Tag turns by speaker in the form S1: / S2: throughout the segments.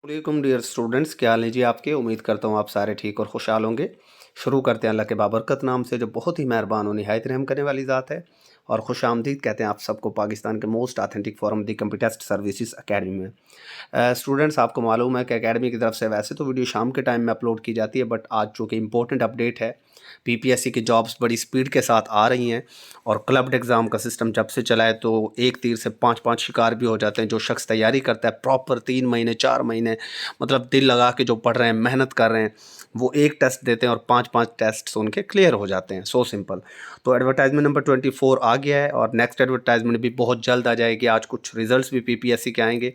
S1: वालेकुम dear students, क्या हाल है जी आपके। उम्मीद करता हूँ आप सारे ठीक और खुशहाल होंगे। शुरू करते हैं अल्लाह के बाबरकत नाम से, जो बहुत ही मेहरबान और निहायत रहम करने वाली ज़ात है। और खुश आमदीद कहते हैं आप सबको पाकिस्तान के मोस्ट ऑथेंटिक फोरम दी कंप्यूटर टेस्ट सर्विसेज अकेडमी में। स्टूडेंट्स, आपको मालूम है कि एकेडमी की तरफ से वैसे तो वीडियो शाम के टाइम में अपलोड की जाती है, बट आज चूँकि इंपॉर्टेंट अपडेट है, पीपीएससी की जॉब्स बड़ी स्पीड के साथ आ रही हैं और क्लब्ड एग्ज़ाम का सिस्टम जब से चला है तो एक तीर से पाँच पाँच शिकार भी हो जाते हैं। जो शख्स तैयारी करता है प्रॉपर 3 महीने 4 महीने, मतलब दिल लगा के जो पढ़ रहे हैं, मेहनत कर रहे हैं, वो एक टेस्ट देते हैं और पाँच पाँच टेस्ट उनके क्लियर हो जाते हैं। So simple. तो एडवर्टाइजमेंट नंबर 24 आ गया है और नेक्स्ट एडवर्टाइजमेंट भी बहुत जल्द आ जाएगी। आज कुछ रिजल्ट्स भी पीपीएससी के आएंगे।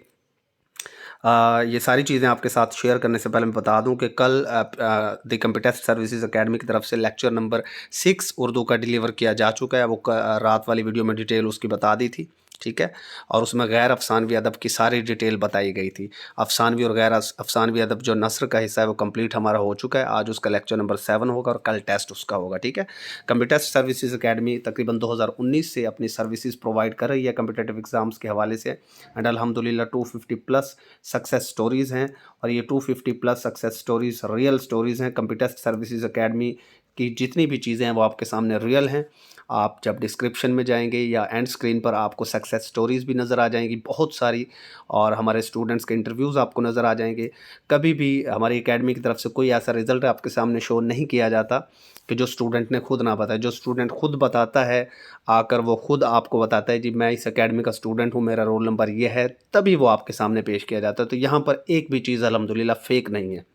S1: ये सारी चीज़ें आपके साथ शेयर करने से पहले मैं बता दूं कि कल द कंप्यूटर सर्विसेज एकेडमी की तरफ से लेक्चर नंबर 6 उर्दू का डिलीवर किया जा चुका है। वो रात वाली वीडियो में डिटेल उसकी बता दी थी, ठीक है। और उसमें गैर अफसानवी अदब की सारी डिटेल बताई गई थी। अफसानवी और गैर अफसानवी अदब जो नस्र का हिस्सा है वो कंप्लीट हमारा हो चुका है। आज उसका लेक्चर नंबर 7 होगा और कल टेस्ट उसका होगा, ठीक है। कंप्यूटर सर्विसेज एकेडमी तकरीबन 2019 से अपनी सर्विसेज प्रोवाइड कर रही है कंपिटेटिव एग्ज़ाम्स के हवाले से। एंड अल्हम्दुलिल्लाह 250 प्लस सक्सेस स्टोरीज़ हैं और ये 250 plus success stories real stories हैं। कंप्यूटर सर्विसेज एकेडमी की जितनी भी चीज़ें हैं वो आपके सामने रियल हैं। आप जब डिस्क्रिप्शन में जाएंगे या एंड स्क्रीन पर आपको सक्सेस स्टोरीज़ भी नज़र आ जाएंगी बहुत सारी, और हमारे स्टूडेंट्स के इंटरव्यूज़ आपको नज़र आ जाएंगे। कभी भी हमारी एकेडमी की तरफ से कोई ऐसा रिज़ल्ट आपके सामने शो नहीं किया जाता कि जो स्टूडेंट ने खुद ना बताया। जो स्टूडेंट खुद बताता है आकर, वो खुद आपको बताता है जी मैं इस एकेडमी का स्टूडेंट हूँ, मेरा रोल नंबर ये है, तभी वो आपके सामने पेश किया जाता है। तो यहाँ पर एक भी चीज़ अल्हम्दुलिल्लाह फ़ेक नहीं है।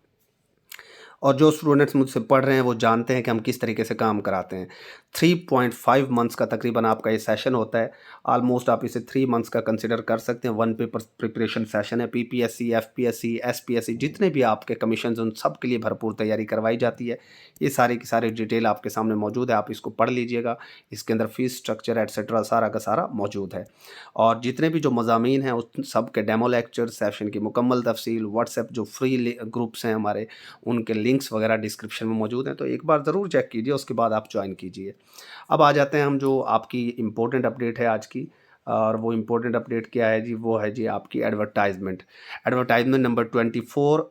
S1: और जो स्टूडेंट्स मुझसे पढ़ रहे हैं वो जानते हैं कि हम किस तरीके से काम कराते हैं। 3.5 मंथ्स का तकरीबन आपका ये सेशन होता है। ऑलमोस्ट आप इसे 3 मंथ्स का कंसिडर कर सकते हैं। 1 पेपर प्रिपरेशन सेशन है। पीपीएससी, एफपीएससी, एसपीएससी जितने भी आपके कमीशन उन सब के लिए भरपूर तैयारी करवाई जाती है। ये सारी की सारी डिटेल आपके सामने मौजूद है, आप इसको पढ़ लीजिएगा। इसके अंदर फ़ीस स्ट्रक्चर एटसेट्रा सारा का सारा मौजूद है। और जितने भी जो मज़ामीन हैं उन सब के डेमो लेक्चर, सेशन की मुकम्मल तफसील, व्हाट्सएप जो फ्री ग्रुप्स हैं हमारे, उनके लिंक्स वगैरह डिस्क्रिप्शन में मौजूद हैं। तो एक बार ज़रूर चेक कीजिए, उसके बाद आप ज्वाइन कीजिए। अब आ जाते हैं हम जो आपकी इम्पोर्टेंट अपडेट है आज की। और वो इम्पोर्टेंट अपडेट क्या है जी, वो है जी आपकी advertisement. Advertisement number 24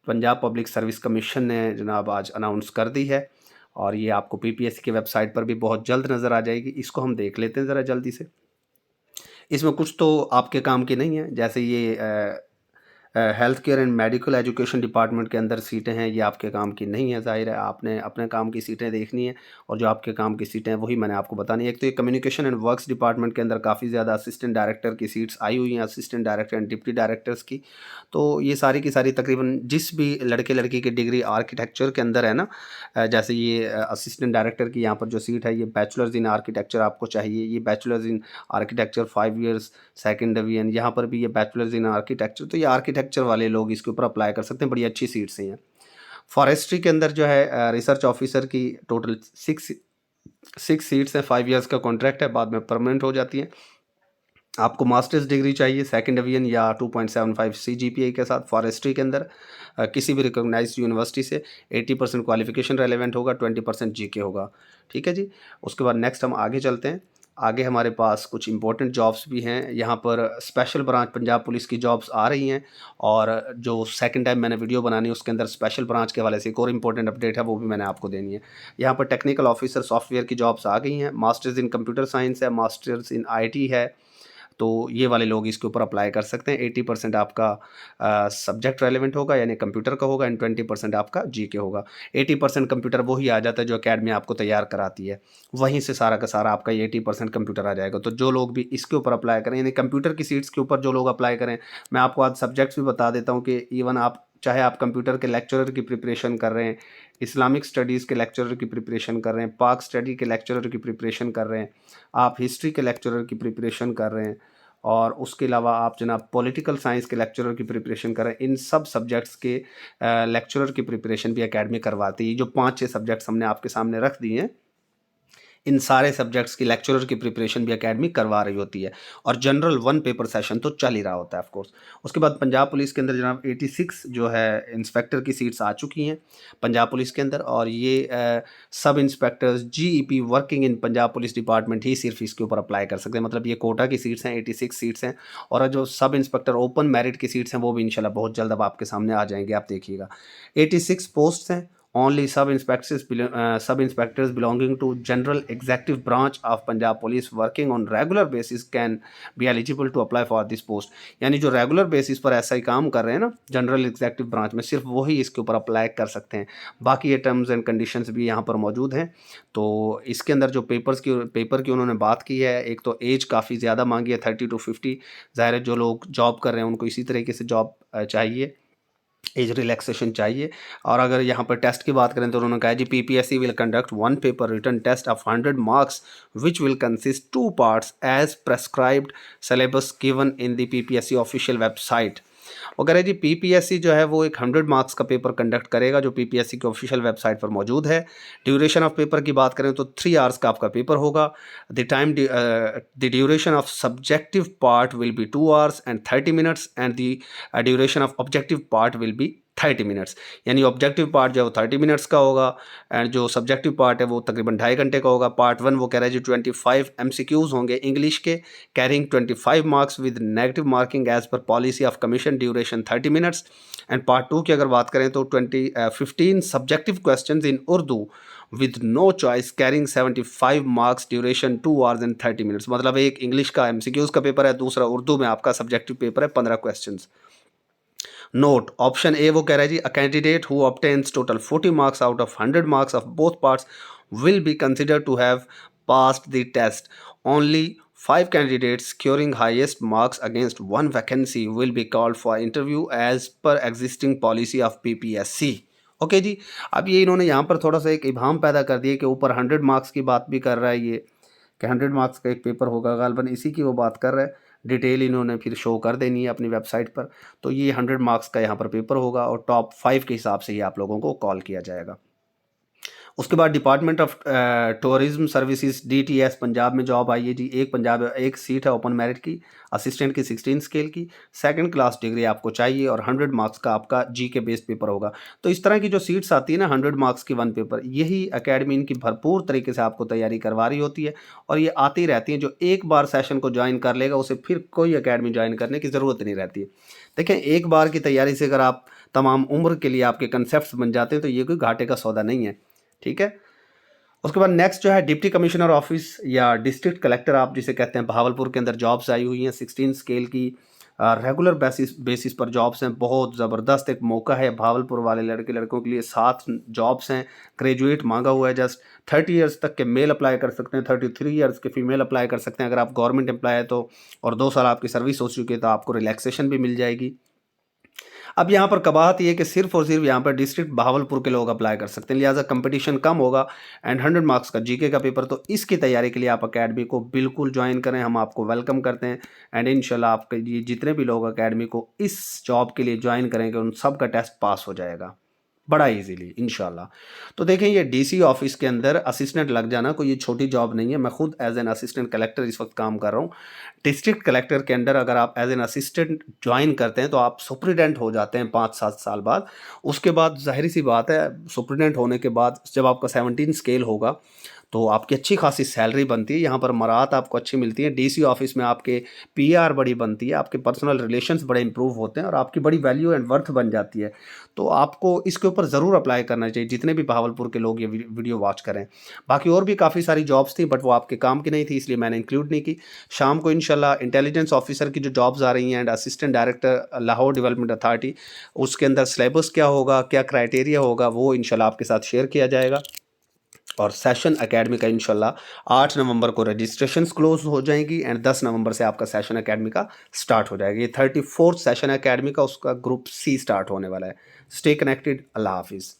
S1: Punjab public service commission ने जनाब आज अनाउंस कर दी है और ये आपको पीपीएससी की वेबसाइट पर भी बहुत जल्द नज़र आ जाएगी। इसको हम देख लेते हैं ज़रा जल्दी से। इसमें कुछ तो आपके काम की नहीं है, जैसे ये health care and medical education department के अंदर सीटें हैं, ये आपके काम की नहीं है। ज़ाहिर है आपने अपने काम की सीटें देखनी है और जो आपके काम की सीटें हैं वही मैंने आपको बतानी है। एक तो ये कम्युनिकेशन एंड वर्क्स डिपार्टमेंट के अंदर काफ़ी ज़्यादा असिस्टेंट डायरेक्टर की सीट्स आई हुई हैं, assistant director and deputy directors की। तो ये सारी की सारी तकरीबन जिस भी लड़के लड़की की डिग्री आर्किटेक्चर के अंदर है ना, जैसे ये असिस्टेंट डायरेक्टर की यहाँ पर जो सीट है, ये बैचलर्स इन आर्किटेक्चर आपको चाहिए। ये bachelors in architecture 5 years second division, यहाँ पर भी ये बैचलर्स इन आर्किटेक्चर। तो ये आर्किटेक्चर वाले लोग इसके ऊपर अप्लाई कर सकते हैं, बड़ी अच्छी सीट्स हैं। फॉरेस्ट्री के अंदर जो है रिसर्च ऑफिसर की टोटल सिक्स सीट्स हैं। 5 ईयर्स का कॉन्ट्रैक्ट है, बाद में परमानेंट हो जाती है। आपको मास्टर्स डिग्री चाहिए सेकंड डिवीजन या 2.75 सीजीपीए के साथ फॉरेस्ट्री के अंदर किसी भी रिकॉग्नाइज्ड यूनिवर्सिटी से। 80% क्वालिफिकेशन रेलेवेंट होगा, 20% जीके होगा, ठीक है जी। उसके बाद नेक्स्ट हम आगे चलते हैं। आगे हमारे पास कुछ इंपॉर्टेंट जॉब्स भी हैं। यहाँ पर स्पेशल ब्रांच पंजाब पुलिस की जॉब्स आ रही हैं और जो सेकंड टाइम मैंने वीडियो बनानी है उसके अंदर स्पेशल ब्रांच के हवाले से एक और इंपॉर्टेंट अपडेट है, वो भी मैंने आपको देनी है। यहाँ पर टेक्निकल ऑफिसर सॉफ्टवेयर की जॉब्स आ गई हैं। मास्टर्स इन कंप्यूटर साइंस है, मास्टर्स इन आईटी है, तो ये वाले लोग इसके ऊपर अप्लाई कर सकते हैं। 80% आपका सब्जेक्ट रेलेवेंट होगा यानी कंप्यूटर का होगा एंड 20% आपका जीके होगा। 80% कंप्यूटर वही आ जाता है जो एकेडमी आपको तैयार कराती है, वहीं से सारा का सारा आपका ये 80% कंप्यूटर आ जाएगा। तो जो लोग भी इसके ऊपर अप्लाई करें यानी कंप्यूटर की सीट्स के ऊपर जो लोग अप्लाई करें, मैं आपको आज सब्जेक्ट्स भी बता देता हूँ कि इवन आप चाहे आप कंप्यूटर के लेक्चरर की प्रिपरेशन कर रहे हैं, इस्लामिक स्टडीज़ के लेक्चरर की प्रिपरेशन कर रहे हैं, पाक स्टडी के लेक्चरर की प्रिपरेशन कर रहे हैं, आप हिस्ट्री के लेक्चरर की प्रिपरेशन कर रहे हैं, और उसके अलावा आप जनाब पॉलिटिकल साइंस के लेक्चरर की प्रिपरेशन करें, इन सब सब्जेक्ट्स के लेक्चरर की प्रिपरेशन भी एकेडमी करवाती है। जो 5-6 सब्जेक्ट्स हमने आपके सामने रख दिए हैं, इन सारे सब्जेक्ट्स की लेक्चरर की प्रिपरेशन भी एकेडमी करवा रही होती है और जनरल 1 पेपर सेशन तो चल ही रहा होता है ऑफ कोर्स। उसके बाद पंजाब पुलिस के अंदर जनाब 86 जो है इंस्पेक्टर की सीट्स आ चुकी हैं पंजाब पुलिस के अंदर, और ये सब inspectors GEP working in Punjab police department ही सिर्फ इसके ऊपर अप्लाई कर सकते हैं। मतलब ये कोटा की सीट्स हैं, 86 सीट्स हैं, और जो सब इंस्पेक्टर ओपन मेरिट की सीट्स हैं वो भी इंशाल्लाह बहुत जल्द अब आपके सामने आ जाएंगे, आप देखिएगा। 86 पोस्ट्स हैं। Only sub inspectors belonging to general executive branch of Punjab Police working on regular basis can be eligible to apply for this post। यानी जो रेगुलर बेसिस पर ऐसा ही काम कर रहे हैं ना जनरल एग्जीक्यूटिव ब्रांच में, सिर्फ वही इसके ऊपर अप्लाई कर सकते हैं। बाकी ये टर्म्स एंड कंडीशंस भी यहाँ पर मौजूद हैं। तो इसके अंदर जो पेपर की उन्होंने बात की है, एक तो एज काफ़ी ज़्यादा मांगी है 30 to 50। ज़ाहिर है जो लोग जॉब कर रहे हैं उनको इसी तरीके से जॉब चाहिए, एज रिलैक्सेशन चाहिए। और अगर यहाँ पर टेस्ट की बात करें तो उन्होंने कहा जी PPSC will conduct 1 paper written test of 100 marks which will consist 2 parts as prescribed syllabus given in the PPSC official website. वो कह रहे जी पीपीएससी जो है वो एक 100 मार्क्स का पेपर कंडक्ट करेगा जो पीपीएससी की ऑफिशियल वेबसाइट पर मौजूद है। ड्यूरेशन ऑफ पेपर की बात करें तो 3 आवर्स का आपका पेपर होगा। The duration of subjective part will be 2 hours and 30 minutes and the duration of objective part will be 30 minutes. यानी ऑब्जेक्टिव पार्ट जो है वो 30 मिनट्स का होगा एंड जो सब्जेक्टिव पार्ट है वो तकरीबन 2.5 घंटे का होगा। पार्ट 1 वो कह रहा है जी 25 MCQs होंगे इंग्लिश के, carrying 25 marks with negative marking as per policy of commission, duration 30 minutes. And part 2 की अगर बात करें तो 15 subjective question in Urdu with no choice carrying 75 marks, duration 2 hours and 30 minutes. मतलब एक इंग्लिश का MCQs का पेपर है, दूसरा उर्दू में आपका सब्जेक्टिव पेपर है 15 क्वेश्चन। नोट ऑप्शन ए वो कह रहा है जी a candidate who obtains total 40 marks out of 100 marks of both parts will be considered to have passed the test. Only 5 candidates securing highest marks against 1 vacancy will be called for interview as per existing policy of PPSC। Okay जी, अब ये इन्होंने यहाँ पर थोड़ा सा एक इबाम पैदा कर दिया कि ऊपर 100 मार्क्स की बात भी कर रहा है ये, कि 100 मार्क्स का एक पेपर होगा, गालबन इसी की वो बात कर रहा है। डिटेल इन्होंने फिर शो कर देनी है अपनी वेबसाइट पर। तो ये 100 मार्क्स का यहाँ पर पेपर होगा और टॉप 5 के हिसाब से ही आप लोगों को कॉल किया जाएगा। उसके बाद department of tourism services DTS Punjab में जॉब आई है जी। एक सीट है ओपन मेरिट की, असिस्टेंट की 16 स्केल की, 2nd क्लास डिग्री आपको चाहिए और 100 मार्क्स का आपका GK बेस्ड पेपर होगा। तो इस तरह की जो सीट्स आती है ना 100 मार्क्स की 1 पेपर, यही एकेडमी इनकी भरपूर तरीके से आपको तैयारी करवा रही होती है और ये आती रहती है। जो एक बार सेशन को ज्वाइन कर लेगा उसे फिर कोई एकेडमी ज्वाइन करने की ज़रूरत नहीं रहती है। देखें, एक बार की तैयारी से अगर आप तमाम उम्र के लिए आपके कंसेप्ट बन जाते हैं तो ये कोई घाटे का सौदा नहीं है, ठीक है। उसके बाद नेक्स्ट जो है डिप्टी कमिश्नर ऑफिस या डिस्ट्रिक्ट कलेक्टर आप जिसे कहते हैं, भावलपुर के अंदर जॉब्स आई हुई हैं 16 स्केल की, रेगुलर बेसिस पर जॉब्स हैं। बहुत ज़बरदस्त एक मौका है भावलपुर वाले लड़कों के लिए। 7 जॉब्स हैं, ग्रेजुएट मांगा हुआ है जस्ट। 30 ईयर्स तक के मेल अप्लाई कर सकते हैं, 33 ईयर्स के फीमेल अप्लाई कर सकते हैं अगर आप गवर्नमेंट एम्प्लॉय है तो, और 2 साल आपकी सर्विस हो चुकी है तो आपको रिलैक्सेशन भी मिल जाएगी। अब यहाँ पर कबाहत ये है कि सिर्फ और सिर्फ यहाँ पर डिस्ट्रिक्ट भावलपुर के लोग अप्लाई कर सकते हैं, लिहाजा कंपटीशन कम होगा एंड 100 मार्क्स का GK का पेपर। तो इसकी तैयारी के लिए आप अकेडमी को बिल्कुल ज्वाइन करें, हम आपको वेलकम करते हैं एंड इंशाल्लाह आपके ये जितने भी लोग अकेडमी को इस जॉब के लिए ज्वाइन करेंगे उन सब का टेस्ट पास हो जाएगा बड़ा इजीली इंशाल्लाह। तो देखें, ये DC ऑफिस के अंदर असिस्टेंट लग जाना कोई ये छोटी जॉब नहीं है। मैं खुद एज एन असिस्टेंट कलेक्टर इस वक्त काम कर रहा हूँ। डिस्ट्रिक्ट कलेक्टर के अंडर अगर आप एज एन असिस्टेंट ज्वाइन करते हैं तो आप सुपरिटेंडेंट हो जाते हैं 5-7 साल बाद। उसके बाद जाहिर सी बात है सुपरिटेंडेंट होने के बाद जब आपका 17 स्केल होगा तो आपकी अच्छी खासी सैलरी बनती है, यहाँ पर मराहत आपको अच्छी मिलती है। DC ऑफिस में आपके PR बड़ी बनती है, आपके पर्सनल रिलेशंस बड़े इंप्रूव होते हैं और आपकी बड़ी वैल्यू एंड वर्थ बन जाती है। तो आपको इसके ऊपर ज़रूर अप्लाई करना चाहिए जितने भी भावलपुर के लोग ये वीडियो वॉच करें। बाकी और भी काफ़ी सारी जॉब्स थी बट वो आपके काम की नहीं थी इसलिए मैंने इंक्लूड नहीं की। शाम को इंशाल्लाह इंटेलिजेंस ऑफिसर की जो जॉब्स आ रही हैं and assistant director Lahore development authority, उसके अंदर सिलेबस क्या होगा, क्या क्राइटेरिया होगा, वो इंशाल्लाह आपके साथ शेयर किया जाएगा। और सेशन एकेडमी का इंशाल्लाह 8 नवंबर को रजिस्ट्रेशंस क्लोज हो जाएंगी एंड 10 नवंबर से आपका सेशन एकेडमी का स्टार्ट हो जाएगा। ये 34th सेशन एकेडमी का उसका ग्रुप C स्टार्ट होने वाला है। Stay connected. अल्लाह हाफिज़।